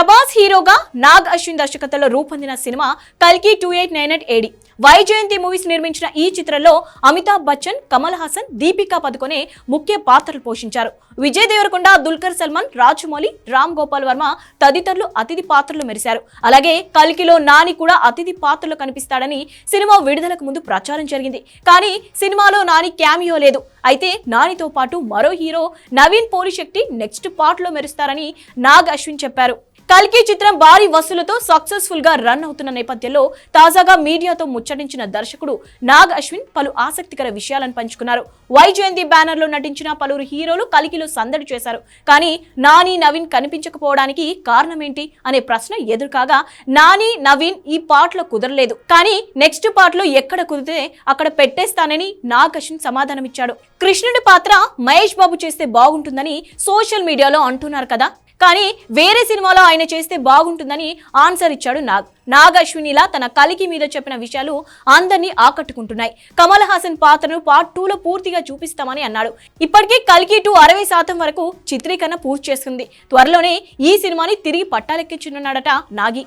ప్రభాస్ హీరోగా నాగ్ అశ్విన్ దర్శకత్వంలో రూపొందిన సినిమా కల్కి 2898 AD. వైజయంతి మూవీస్ నిర్మించిన ఈ చిత్రంలో అమితాబ్ బచ్చన్, కమల్ హాసన్, దీపికా పదుకొనే ముఖ్య పాత్రలు పోషించారు. విజయ్ దేవరకొండ, దుల్కర్ సల్మాన్, రాజమౌళి, రామ్ గోపాల్ వర్మ తదితరులు అతిథి పాత్రలు మెరిశారు. అలాగే కల్కిలో నాని కూడా అతిథి పాత్రలో కనిపిస్తాడని సినిమా విడుదలకు ముందు ప్రచారం జరిగింది. కానీ సినిమాలో నాని క్యామియో లేదు. అయితే నానితో పాటు మరో hero Naveen Polishetty next part లో మెరుస్తారని నాగ్ అశ్విన్ చెప్పారు. కల్కి చిత్రం భారీ వసూలతో సక్సెస్ఫుల్ గా రన్ అవుతున్న నేపథ్యంలో తాజాగా మీడియాతో ముచ్చటించిన దర్శకుడు నాగ్ అశ్విన్ పలు ఆసక్తికర విషయాలను పంచుకున్నారు. వైజయంతి బ్యానర్ లో నటించిన పలువురు హీరోలు కల్కిలో సందడి చేశారు. కానీ నాని, నవీన్ కనిపించకపోవడానికి కారణమేంటి అనే ప్రశ్న ఎదురుకాగా నాని, నవీన్ ఈ పార్ట్ లో కుదరలేదు, కానీ నెక్స్ట్ పార్ట్ లో ఎక్కడ కుదిరితే అక్కడ పెట్టేస్తానని నాగ్ అశ్విన్ సమాధానమిచ్చాడు. కృష్ణుడి పాత్ర మహేష్ బాబు చేస్తే బాగుంటుందని సోషల్ మీడియాలో అంటున్నారు కదా, కానీ వేరే సినిమాలో ఆయన చేస్తే బాగుంటుందని ఆన్సర్ ఇచ్చాడు నాగ్ అశ్విన్. ఇలా తన కల్కి మీద చెప్పిన విషయాలు అందరినీ ఆకట్టుకుంటున్నాయి. కమల్ హాసన్ పాత్రను పార్ట్ 2లో పూర్తిగా చూపిస్తామని అన్నాడు. ఇప్పటికే కల్కి 2 60% వరకు చిత్రీకరణ పూర్తి చేస్తుంది. త్వరలోనే ఈ సినిమాని తిరిగి పట్టాలెక్కించనున్నాడట నాగి.